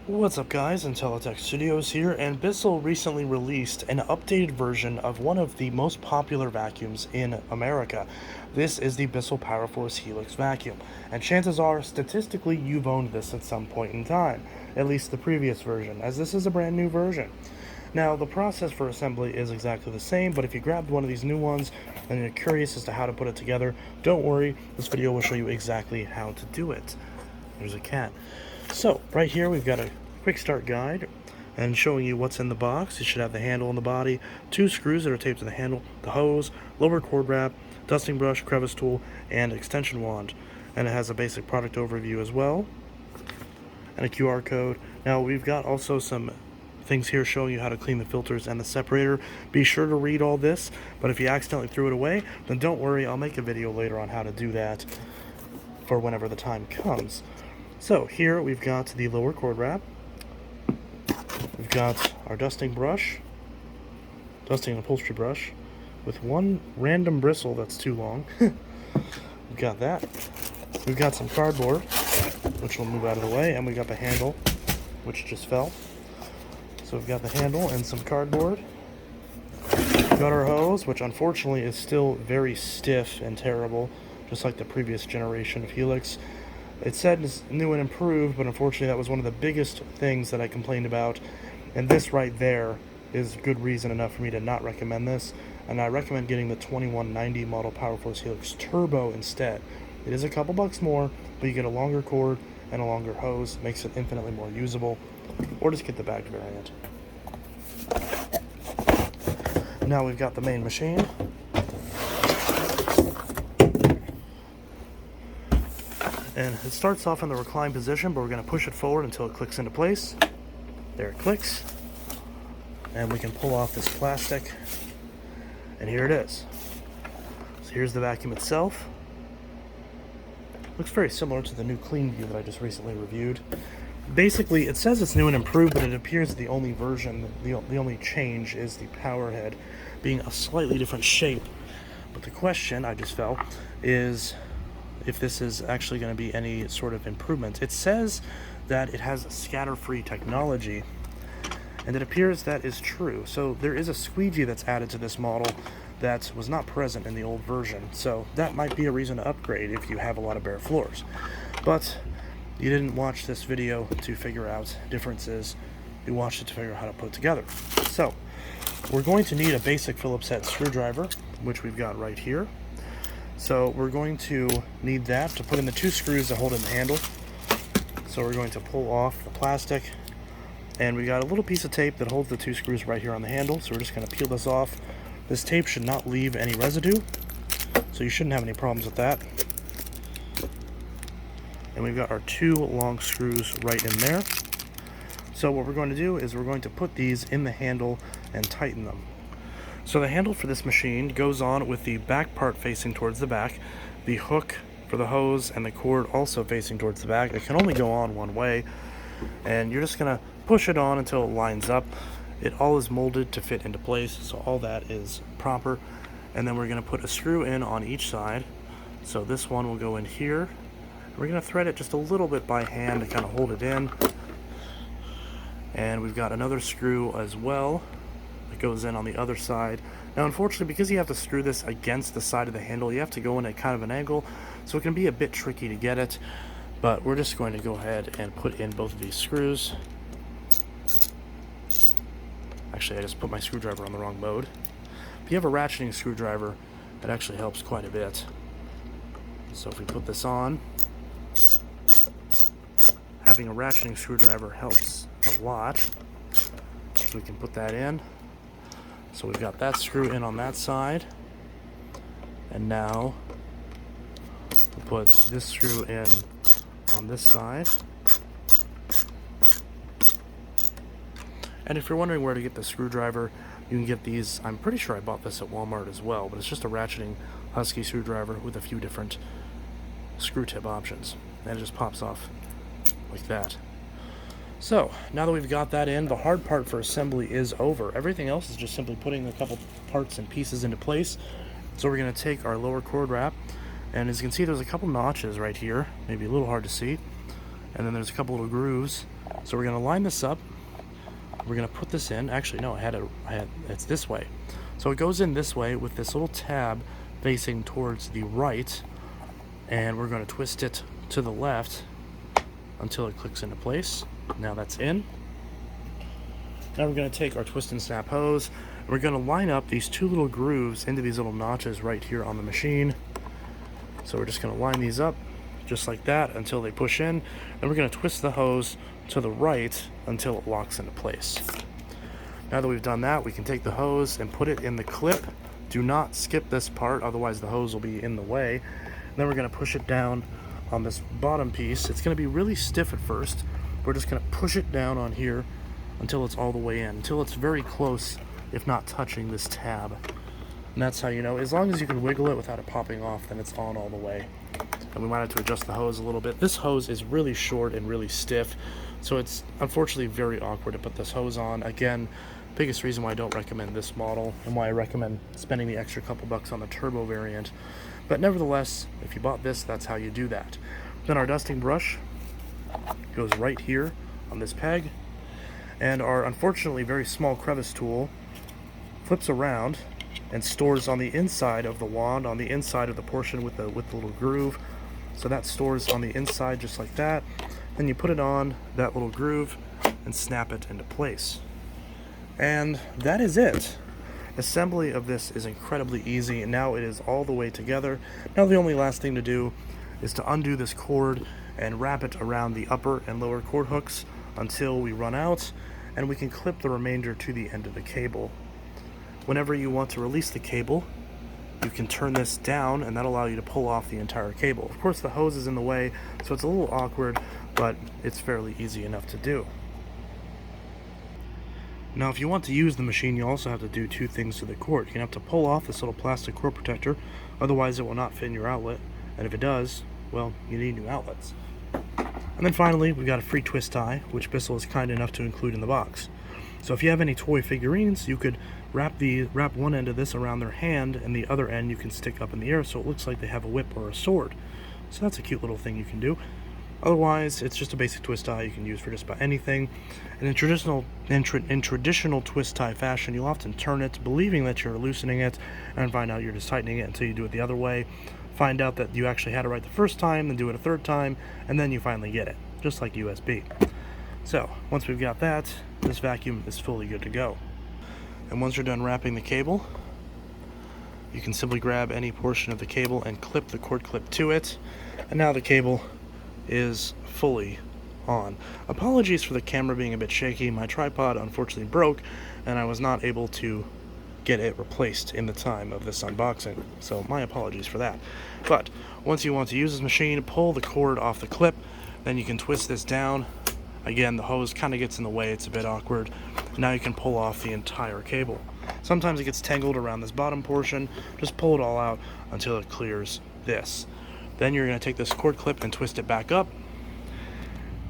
What's up guys, Intellitech Studios here, and Bissell recently released an updated version of one of the most popular vacuums in America. This is the Bissell PowerForce Helix vacuum, and chances are, statistically, you've owned this at some point in time, at least the previous version, as this is a brand new version. Now, the process for assembly is exactly the same, but if you grabbed one of these new ones and you're curious as to how to put it together, don't worry, this video will show you exactly how to do it. There's a cat. So, right here we've got a quick start guide and showing you what's in the box. You should have the handle on the body, 2 screws that are taped to the handle, the hose, lower cord wrap, dusting brush, crevice tool, and extension wand. And it has a basic product overview as well, and a QR code. Now we've got also some things here showing you how to clean the filters and the separator. Be sure to read all this, but if you accidentally threw it away, then don't worry, I'll make a video later on how to do that for whenever the time comes. So here we've got the lower cord wrap, we've got our dusting brush, dusting and upholstery brush, with one random bristle that's too long. We've got that. We've got some cardboard, which will move out of the way, and we got the handle, which just fell. So we've got the handle and some cardboard. We've got our hose, which unfortunately is still very stiff and terrible, just like the previous generation of Helix. It said it's new and improved, but unfortunately that was one of the biggest things that I complained about, and this right there is good reason enough for me to not recommend this, and I recommend getting the 2190 model PowerForce Helix Turbo instead. It is a couple bucks more, but you get a longer cord and a longer hose, makes it infinitely more usable, or just get the bagged variant. Now we've got the main machine. And it starts off in the recline position, but we're going to push it forward until it clicks into place. There it clicks. And we can pull off this plastic. And here it is. So here's the vacuum itself. Looks very similar to the new Clean View that I just recently reviewed. Basically, it says it's new and improved, but it appears the only version, the only change is the power head being a slightly different shape. But the question I just felt is if this is actually going to be any sort of improvement. It says that it has scatter-free technology, and it appears that is true. So there is a squeegee that's added to this model that was not present in the old version, so that might be a reason to upgrade if you have a lot of bare floors. But you didn't watch this video to figure out differences, you watched it to figure out how to put it together. So we're going to need a basic Phillips head screwdriver, which we've got right here. So we're going to need that to put in the 2 screws that hold in the handle. So we're going to pull off the plastic, and we got a little piece of tape that holds the 2 screws right here on the handle, so we're just going to peel this off. This tape should not leave any residue, so you shouldn't have any problems with that. And we've got our 2 long screws right in there. So what we're going to do is we're going to put these in the handle and tighten them. So the handle for this machine goes on with the back part facing towards the back, the hook for the hose and the cord also facing towards the back. It can only go on one way, and you're just going to push it on until it lines up. It all is molded to fit into place, so all that is proper. And then we're going to put a screw in on each side. So this one will go in here. We're going to thread it just a little bit by hand to kind of hold it in. And we've got another screw as well that goes in on the other side. Now unfortunately, because you have to screw this against the side of the handle, you have to go in at kind of an angle, so it can be a bit tricky to get it, but we're just going to go ahead and put in both of these screws. Actually, I just put my screwdriver on the wrong mode. If you have a ratcheting screwdriver, it actually helps quite a bit. So if we put this on, having a ratcheting screwdriver helps a lot. We can put that in. So we've got that screw in on that side, and now we'll put this screw in on this side. And if you're wondering where to get the screwdriver, you can get these. I'm pretty sure I bought this at Walmart as well, but it's just a ratcheting Husky screwdriver with a few different screw tip options, and it just pops off like that. So, now that we've got that in, the hard part for assembly is over. Everything else is just simply putting a couple parts and pieces into place. So we're going to take our lower cord wrap, and as you can see, there's a couple notches right here, maybe a little hard to see, and then there's a couple little grooves. So we're going to line this up. We're going to put this in. Actually, no, it's this way. So it goes in this way with this little tab facing towards the right, and we're going to twist it to the left until it clicks into place. Now that's in. Now we're going to take our twist and snap hose, and we're going to line up these two little grooves into these little notches right here on the machine. So we're just going to line these up just like that until they push in, and we're going to twist the hose to the right until it locks into place. Now that we've done that, we can take the hose and put it in the clip. Do not skip this part, otherwise the hose will be in the way. And then we're going to push it down on this bottom piece. It's going to be really stiff at first. We're just going to push it down on here until it's all the way in, until it's very close, if not touching this tab. And that's how you know. As long as you can wiggle it without it popping off, then it's on all the way. And we might have to adjust the hose a little bit. This hose is really short and really stiff, so it's unfortunately very awkward to put this hose on. Again, biggest reason why I don't recommend this model and why I recommend spending the extra couple bucks on the turbo variant. But nevertheless, if you bought this, that's how you do that. Then our dusting brush goes right here on this peg, and our unfortunately very small crevice tool flips around and stores on the inside of the wand, on the inside of the portion with the little groove. So that stores on the inside just like that. Then you put it on that little groove and snap it into place. And that is it. Assembly of this is incredibly easy, and now it is all the way together. Now the only last thing to do is to undo this cord and wrap it around the upper and lower cord hooks until we run out, and we can clip the remainder to the end of the cable. Whenever you want to release the cable, you can turn this down, and that'll allow you to pull off the entire cable. Of course, the hose is in the way, so it's a little awkward, but it's fairly easy enough to do. Now, if you want to use the machine, you also have to do two things to the cord. You're going to have to pull off this little plastic cord protector, otherwise it will not fit in your outlet, and if it does, well, you need new outlets. And then finally, we've got a free twist tie, which Bissell is kind enough to include in the box. So if you have any toy figurines, you could wrap one end of this around their hand, and the other end you can stick up in the air so it looks like they have a whip or a sword. So that's a cute little thing you can do. Otherwise, it's just a basic twist tie you can use for just about anything. And in traditional twist tie fashion, you'll often turn it, believing that you're loosening it, and find out you're just tightening it until you do it the other way. Find out that you actually had it right the first time, then do it a third time, and then you finally get it, just like USB. So, once we've got that, this vacuum is fully good to go. And once you're done wrapping the cable, you can simply grab any portion of the cable and clip the cord clip to it, and now the cable is fully on. Apologies for the camera being a bit shaky. My tripod unfortunately broke, and I was not able to get it replaced in the time of this unboxing, so my apologies for that. But once you want to use this machine, pull the cord off the clip, then you can twist this down. Again, the hose kind of gets in the way, it's a bit awkward. Now you can pull off the entire cable. Sometimes it gets tangled around this bottom portion. Just pull it all out until it clears this. Then you're going to take this cord clip and twist it back up.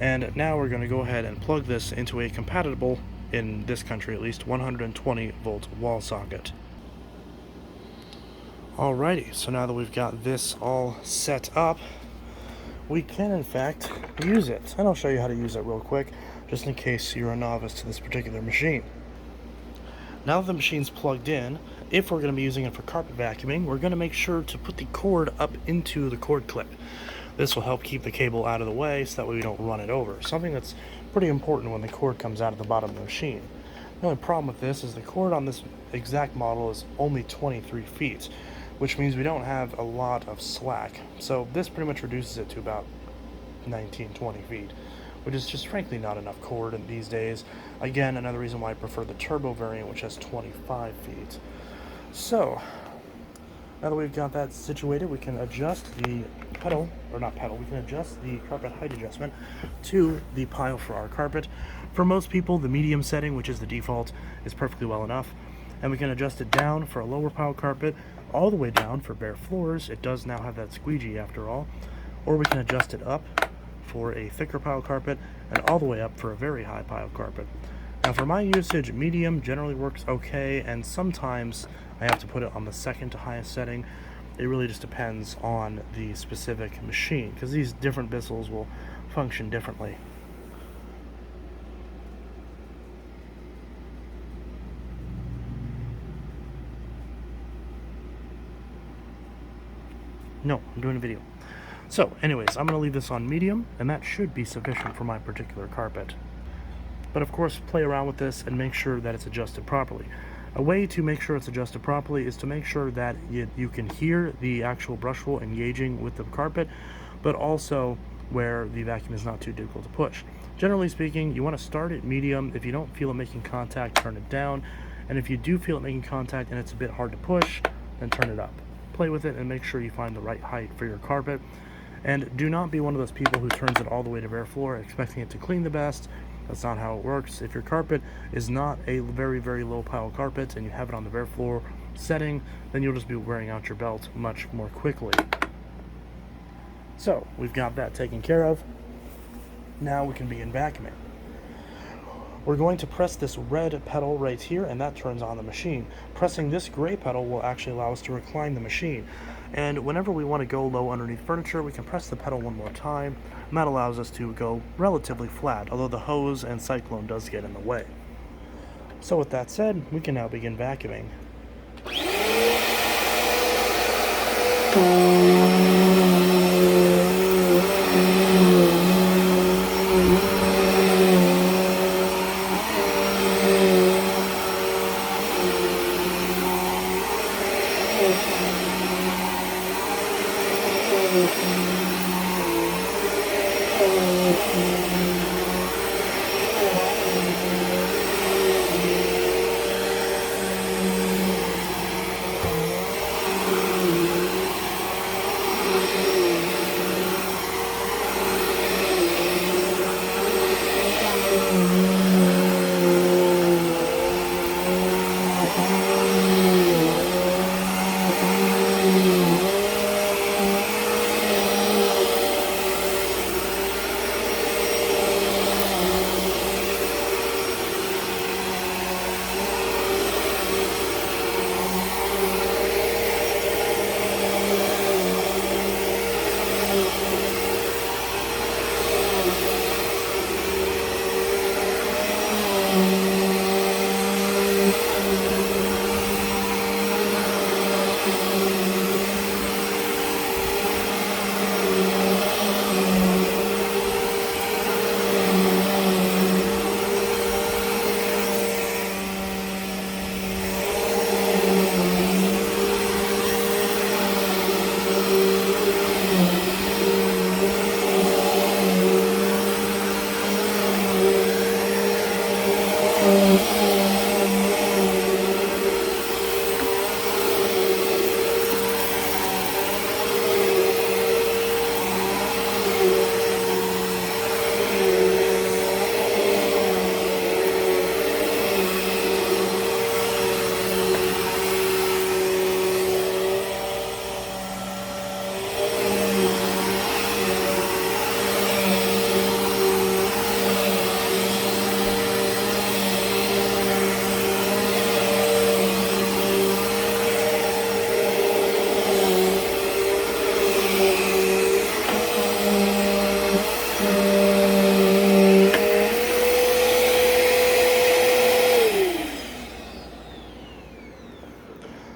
And now we're going to go ahead and plug this into a compatible, in this country at least, 120 volt wall socket. Alrighty, so now that we've got this all set up, we can in fact use it. And I'll show you how to use it real quick, just in case you're a novice to this particular machine. Now that the machine's plugged in, if we're going to be using it for carpet vacuuming, we're going to make sure to put the cord up into the cord clip. This will help keep the cable out of the way so that way we don't run it over. Something that's pretty important when the cord comes out of the bottom of the machine. The only problem with this is the cord on this exact model is only 23 feet, which means we don't have a lot of slack. So this pretty much reduces it to about 19-20 feet, which is just frankly not enough cord in these days. Again, another reason why I prefer the turbo variant, which has 25 feet. So, now that we've got that situated, we can adjust the we can adjust the carpet height adjustment to the pile for our carpet. For most people, the medium setting, which is the default, is perfectly well enough. And we can adjust it down for a lower pile carpet, all the way down for bare floors. It does now have that squeegee after all. Or we can adjust it up for a thicker pile carpet, and all the way up for a very high pile carpet. Now for my usage, medium generally works okay, and sometimes I have to put it on the second to highest setting. It really just depends on the specific machine, because these different Bissells will function differently. No, I'm doing a video. So, anyways, I'm going to leave this on medium, and that should be sufficient for my particular carpet. But of course, play around with this and make sure that it's adjusted properly. A way to make sure it's adjusted properly is to make sure that you can hear the actual brush roll engaging with the carpet, but also where the vacuum is not too difficult to push. Generally speaking, you want to start at medium. If you don't feel it making contact, turn it down. And if you do feel it making contact and it's a bit hard to push, then turn it up. Play with it and make sure you find the right height for your carpet. And do not be one of those people who turns it all the way to bare floor expecting it to clean the best. That's not how it works. If your carpet is not a very, very low pile carpet and you have it on the bare floor setting, then you'll just be wearing out your belt much more quickly. So, we've got that taken care of. Now we can begin vacuuming. We're going to press this red pedal right here, and that turns on the machine. Pressing this gray pedal will actually allow us to recline the machine. And whenever we want to go low underneath furniture, we can press the pedal one more time, and that allows us to go relatively flat, although the hose and cyclone does get in the way. So with that said, we can now begin vacuuming.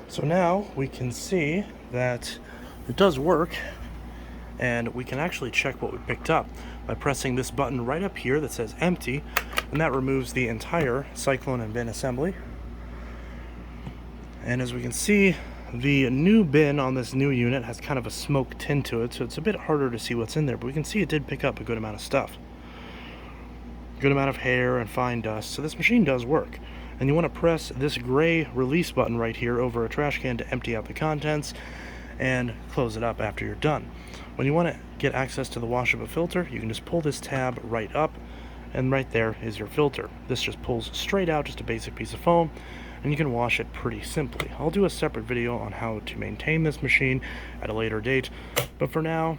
So now we can see that it does work, and we can actually check what we picked up by pressing this button right up here that says empty, and that removes the entire cyclone and bin assembly. And as we can see, the new bin on this new unit has kind of a smoke tint to it, so it's a bit harder to see what's in there, but we can see it did pick up a good amount of stuff. Good amount of hair and fine dust, so this machine does work. And you want to press this gray release button right here over a trash can to empty out the contents and close it up after you're done. When you want to get access to the washable filter, you can just pull this tab right up, and right there is your filter. This just pulls straight out, just a basic piece of foam, and you can wash it pretty simply. I'll do a separate video on how to maintain this machine at a later date, but for now,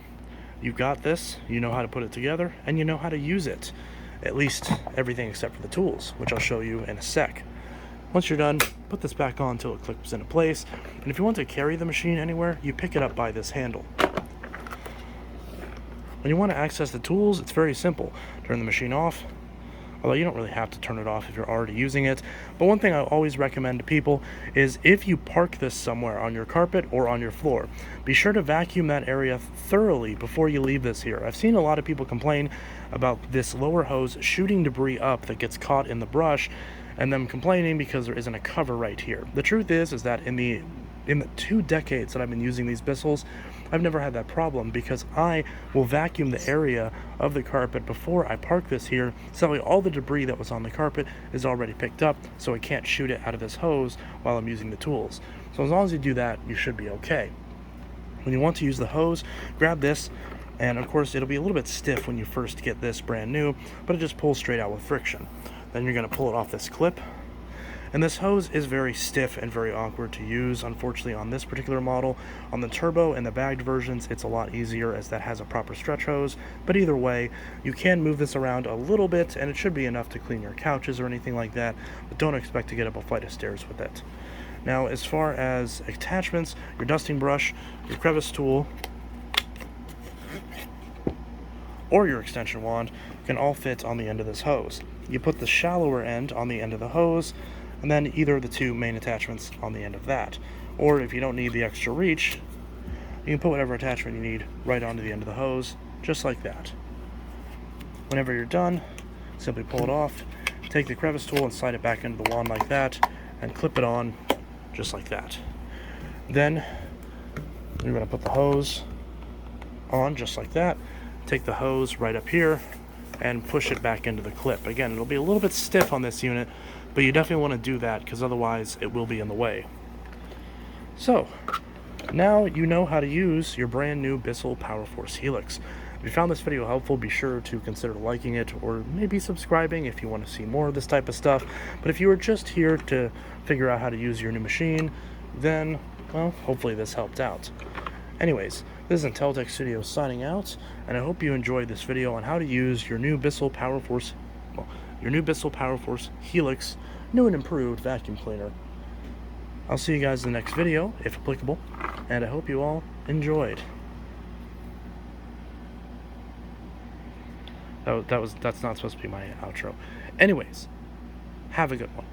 you've got this, you know how to put it together, and you know how to use it. At least everything except for the tools, which I'll show you in a sec. Once you're done, put this back on until it clips into place, and if you want to carry the machine anywhere, you pick it up by this handle. When you want to access the tools, it's very simple. Turn the machine off, although you don't really have to turn it off if you're already using it. But one thing I always recommend to people is if you park this somewhere on your carpet or on your floor, be sure to vacuum that area thoroughly before you leave this here. I've seen a lot of people complain about this lower hose shooting debris up that gets caught in the brush, and them complaining because there isn't a cover right here. The truth is that in the 2 decades that I've been using these Bissells, I've never had that problem, because I will vacuum the area of the carpet before I park this here, so that way all the debris that was on the carpet is already picked up, so I can't shoot it out of this hose while I'm using the tools. So as long as you do that, you should be okay. When you want to use the hose, grab this, and of course it'll be a little bit stiff when you first get this brand new, but it just pulls straight out with friction. Then you're going to pull it off this clip. And this hose is very stiff and very awkward to use, unfortunately, on this particular model. On the turbo and the bagged versions, it's a lot easier, as that has a proper stretch hose. But either way, you can move this around a little bit, and it should be enough to clean your couches or anything like that, but don't expect to get up a flight of stairs with it. Now, as far as attachments, your dusting brush, your crevice tool, or your extension wand can all fit on the end of this hose. You put the shallower end on the end of the hose, and then either of the 2 main attachments on the end of that. Or if you don't need the extra reach, you can put whatever attachment you need right onto the end of the hose, just like that. Whenever you're done, simply pull it off, take the crevice tool and slide it back into the wand like that, and clip it on just like that. Then you're going to put the hose on just like that, take the hose right up here, and push it back into the clip. Again, it'll be a little bit stiff on this unit, but you definitely want to do that, because otherwise it will be in the way. So, now you know how to use your brand new Bissell PowerForce Helix. If you found this video helpful, be sure to consider liking it, or maybe subscribing if you want to see more of this type of stuff. But if you were just here to figure out how to use your new machine, then, well, hopefully this helped out. Anyways, this is Intellitech Studios signing out, and I hope you enjoyed this video on how to use your new Bissell PowerForce Helix, new and improved vacuum cleaner. I'll see you guys in the next video, if applicable, and I hope you all enjoyed. That's not supposed to be my outro. Anyways, have a good one.